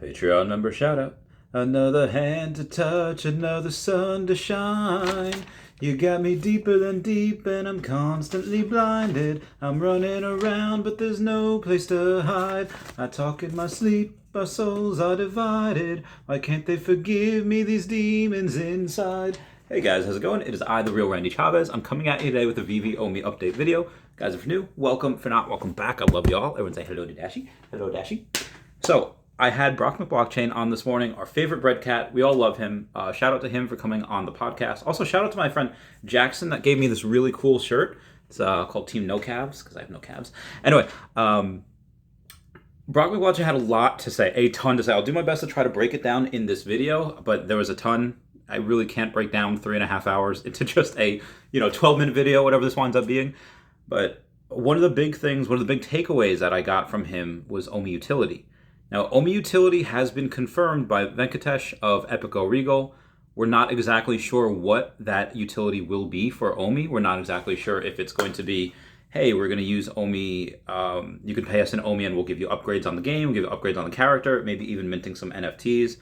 Patreon member shout out. Another hand to touch, another sun to shine. You got me deeper than deep and I'm constantly blinded. I'm running around but there's no place to hide. I talk in my sleep, our souls are divided. Why can't they forgive me, these demons inside? Hey guys, how's it going? It is I, the real Randy Chavez. I'm coming at you today with a Vivi OMI update video. Guys, if you're new, welcome. If you're not, welcome back. I love y'all. Everyone say hello to Dashi. Hello, Dashi. So, I had Brock McBlockchain on this morning, our favorite bread cat. We all love him. Shout out to him for coming on the podcast. Also, shout out to my friend Jackson that gave me this really cool shirt. It's called Team No Calves, because I have no calves. Anyway, Brock McBlockchain had a lot to say, a ton to say. I'll do my best to try to break it down in this video, but there was a ton. I really can't break down 3.5 hours into just a 12-minute video, whatever this winds up being. But one of the big takeaways that I got from him was OMI Utility. Now, OMI Utility has been confirmed by Venkatesh of Epico Regal. We're not exactly sure what that utility will be for OMI. We're not exactly sure if it's going to be, hey, we're going to use OMI, you can pay us in OMI and we'll give you upgrades on the game, we'll give you upgrades on the character, maybe even minting some NFTs.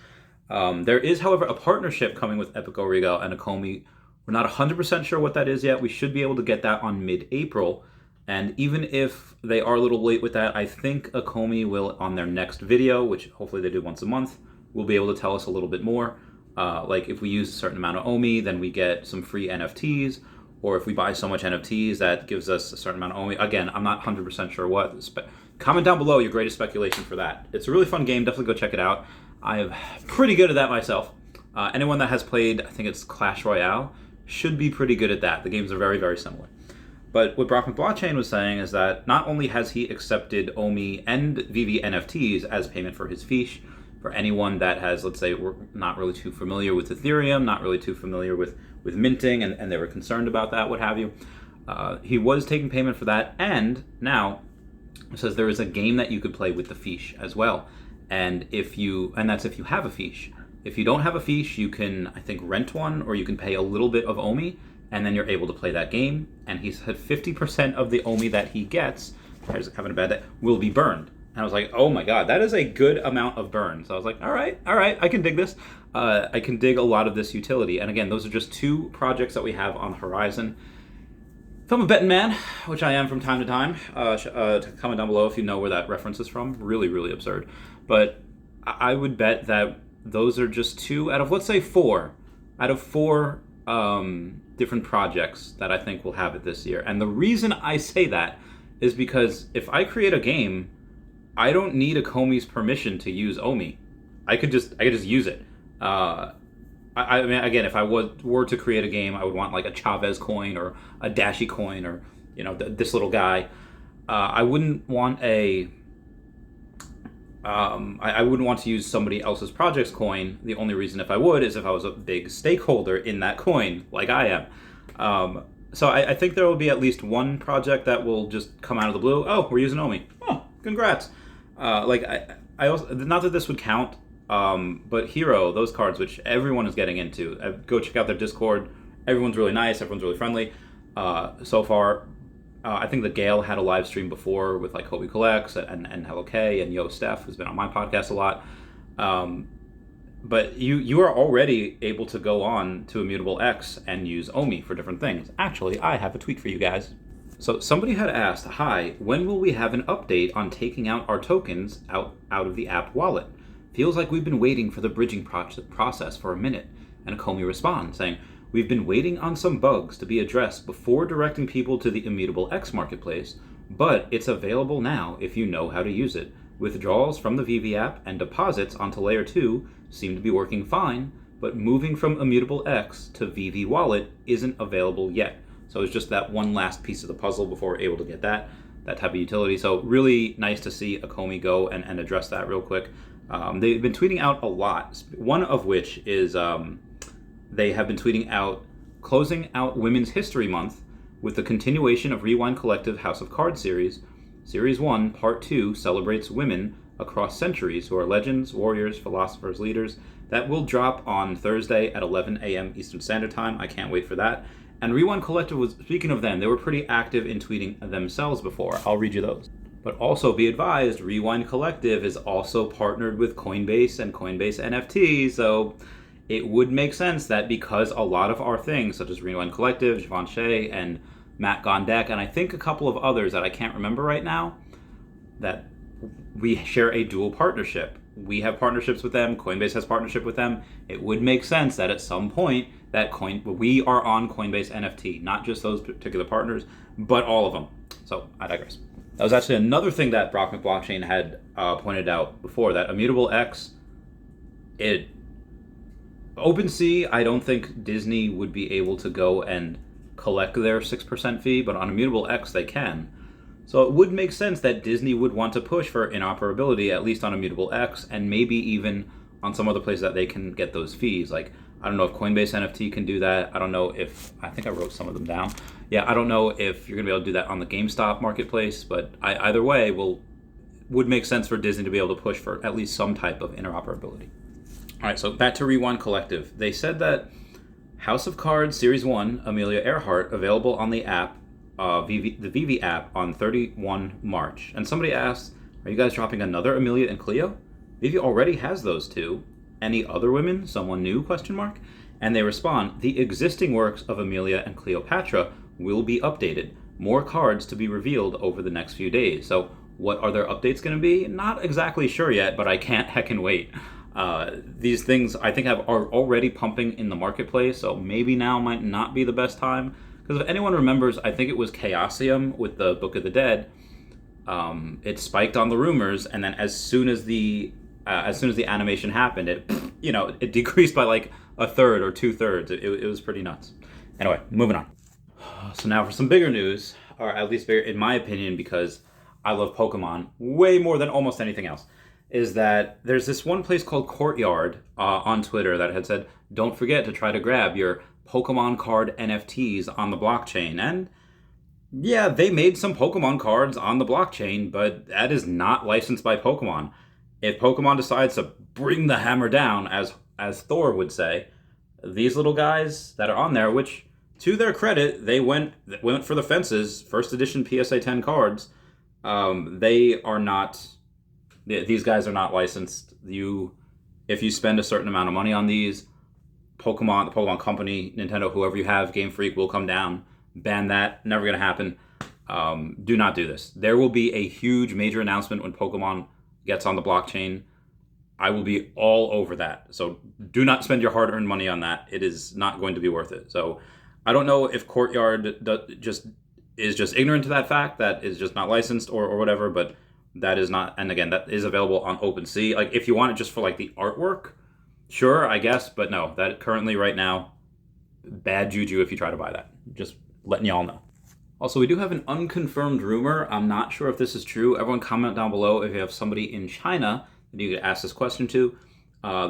There is, however, a partnership coming with Epico Regal and Akomi. We're not 100% sure what that is yet. We should be able to get that on mid-April. And even if they are a little late with that, I think Akomi will, on their next video, which hopefully they do once a month, will be able to tell us a little bit more. Like if we use a certain amount of OMI, then we get some free NFTs. Or if we buy so much NFTs, that gives us a certain amount of OMI. Again, I'm not 100% sure what. Comment down below your greatest speculation for that. It's a really fun game. Definitely go check it out. I'm pretty good at that myself. Anyone that has played, I think it's Clash Royale, should be pretty good at that. The games are very, very similar. But what Brock McBlockchain was saying is that not only has he accepted OMI and Vivi NFTs as payment for his Feesh, for anyone that has, let's say, we're not really too familiar with Ethereum, not really too familiar with minting, and they were concerned about that, what have you. He was taking payment for that, and now it says there is a game that you could play with the Feesh as well. And that's if you have a Feesh. If you don't have a Feesh, you can, I think, rent one, or you can pay a little bit of OMI, and then you're able to play that game. And he said 50% of the OMI that he gets, having a bad day, will be burned. And I was like, oh my god, that is a good amount of burn. So I was like, all right, I can dig this. I can dig a lot of this utility. And again, those are just two projects that we have on the horizon. If I'm a betting man, which I am from time to time, comment down below if you know where that reference is from. Really, really absurd. But I would bet that those are just two out of, let's say, four different projects that I think will have it this year. And the reason I say that is because if I create a game, I don't need Akomi's permission to use OMI. I could just use it. I mean, again, if I were to create a game, I would want like a Chavez coin or a Dashi coin or this little guy. I wouldn't want I wouldn't want to use somebody else's project's coin. The only reason if I would is if I was a big stakeholder in that coin, like I am. So I think there will be at least one project that will just come out of the blue. Oh, we're using OMI. Oh, congrats. I also, not that this would count, but Hero, those cards, which everyone is getting into, go check out their Discord. Everyone's really nice. Everyone's really friendly. So far, I think the Gale had a live stream before with like Kobe Collects and Hello K and Yo Steph, who's been on my podcast a lot. But you are already able to go on to Immutable X and use OMI for different things. Actually, I have a tweet for you guys. So somebody had asked, hi, when will we have an update on taking out our tokens out of the app wallet? Feels like we've been waiting for the bridging process for a minute. And Akomi responds saying, we've been waiting on some bugs to be addressed before directing people to the Immutable X marketplace, but it's available now if you know how to use it. Withdrawals from the Vivi app and deposits onto Layer 2 seem to be working fine, but moving from Immutable X to Vivi Wallet isn't available yet. So it's just that one last piece of the puzzle before we're able to get that type of utility. So really nice to see Akomi go and address that real quick. They've been tweeting out a lot, one of which is they have been tweeting out closing out Women's History Month with the continuation of Rewind Collective House of Cards series. Series 1, Part 2 celebrates women across centuries who are legends, warriors, philosophers, leaders. That will drop on Thursday at 11 a.m. Eastern Standard Time. I can't wait for that. And Rewind Collective was, speaking of them, they were pretty active in tweeting themselves before. I'll read you those. But also be advised, Rewind Collective is also partnered with Coinbase and Coinbase NFT, so it would make sense that because a lot of our things, such as Rewind Collective, Givenchy, and Matt Gondek, and I think a couple of others that I can't remember right now, that we share a dual partnership. We have partnerships with them, Coinbase has partnership with them. It would make sense that at some point that we are on Coinbase NFT, not just those particular partners, but all of them. So I digress. That was actually another thing that Brock McBlockchain had pointed out before, that Immutable X, OpenSea, I don't think Disney would be able to go and collect their 6% fee, but on Immutable X they can. So it would make sense that Disney would want to push for interoperability, at least on Immutable X, and maybe even on some other places that they can get those fees. Like, I don't know if Coinbase NFT can do that. I don't know if, I think I wrote some of them down. Yeah, I don't know if you're going to be able to do that on the GameStop marketplace, but either way would make sense for Disney to be able to push for at least some type of interoperability. All right, so back to Rewind Collective. They said that House of Cards Series 1, Amelia Earhart, available on the app, the Vivi app on 31 March. And somebody asked, are you guys dropping another Amelia and Cleo? Vivi already has those two. Any other women? Someone new? ? And they respond, the existing works of Amelia and Cleopatra will be updated. More cards to be revealed over the next few days. So what are their updates going to be? Not exactly sure yet, but I can't heckin' wait. These things I think are already pumping in the marketplace, so maybe now might not be the best time. Because if anyone remembers, I think it was Chaosium with the Book of the Dead. It spiked on the rumors, and then as soon as the animation happened, it decreased by like a third or 2/3. It was pretty nuts. Anyway, moving on. So now for some bigger news, or at least bigger in my opinion, because I love Pokemon way more than almost anything else, is that there's this one place called Courtyard on Twitter that had said, don't forget to try to grab your Pokemon card NFTs on the blockchain. And yeah, they made some Pokemon cards on the blockchain, but that is not licensed by Pokemon. If Pokemon decides to bring the hammer down, as Thor would say, these little guys that are on there, which to their credit, they went for the fences, first edition PSA 10 cards, they are not, these guys are not licensed. If you spend a certain amount of money on these, the Pokemon company, Nintendo, whoever you have, Game Freak will come down, ban that, never going to happen. Do not do this. There will be a huge major announcement when Pokemon gets on the blockchain. I will be all over that. So do not spend your hard-earned money on that. It is not going to be worth it. So I don't know if Courtyard is just ignorant to that fact, that is just not licensed or whatever, but that is not, and again, that is available on OpenSea. Like, if you want it just for like the artwork, sure, I guess, but no, that currently right now, bad juju if you try to buy that. Just letting y'all know. Also, we do have an unconfirmed rumor. I'm not sure if this is true. Everyone comment down below if you have somebody in China that you could ask this question to.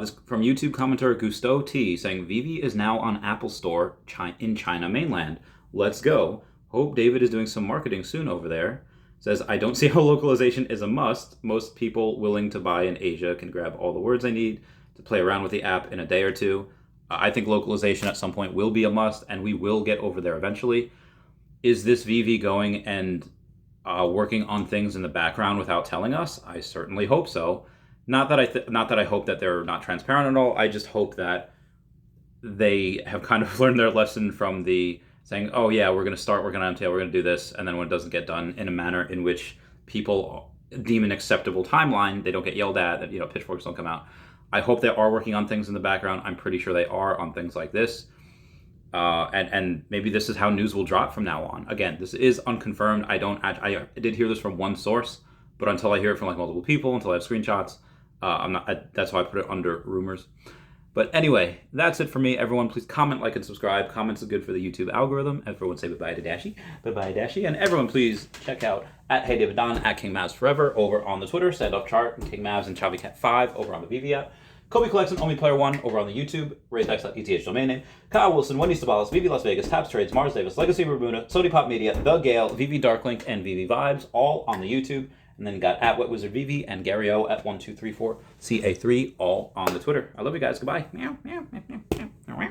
This from YouTube commenter Gusto T saying, Vivi is now on Apple Store in China mainland. Let's go. Hope David is doing some marketing soon over there. Says, I don't see how localization is a must. Most people willing to buy in Asia can grab all the words I need to play around with the app in a day or two. I think localization at some point will be a must, and we will get over there eventually. Is this Vivi going and working on things in the background without telling us? I certainly hope so. Not that I hope that they're not transparent at all. I just hope that they have kind of learned their lesson from the saying, oh yeah, we're going to start working on MTL, we're going to do this, and then when it doesn't get done in a manner in which people deem an acceptable timeline, they don't get yelled at, that pitchforks don't come out. I hope they are working on things in the background. I'm pretty sure they are on things like this. And maybe this is how news will drop from now on. Again, this is unconfirmed. I did hear this from one source, but until I hear it from like multiple people, until I have screenshots, that's why I put it under rumors. But anyway, that's it for me. Everyone, please comment, like, and subscribe. Comments are good for the YouTube algorithm. Everyone say bye-bye to Dashi. Bye-bye, Dashi. And everyone, please check out at Hey David Don, at King Mavs Forever over on the Twitter, Standoff Chart, and King Mavs and Chavez Cat 5 over on the Vivi app. Kobe Collection, OMI Player 1 over on the YouTube, RayTex.eth domain name, Kyle Willson, Wendy Stibalis, Vivi Las Vegas, Taps Trades, Mars Davis, Legacy Bermuda, Sody Pop Media, The Gale, Vivi Darklink, and Vivi Vibes, all on the YouTube. And then got at Wet Wizard Vivi and Gary O at 1234CA3, all on the Twitter. I love you guys. Goodbye. Meow, meow, meow, meow, meow, meow.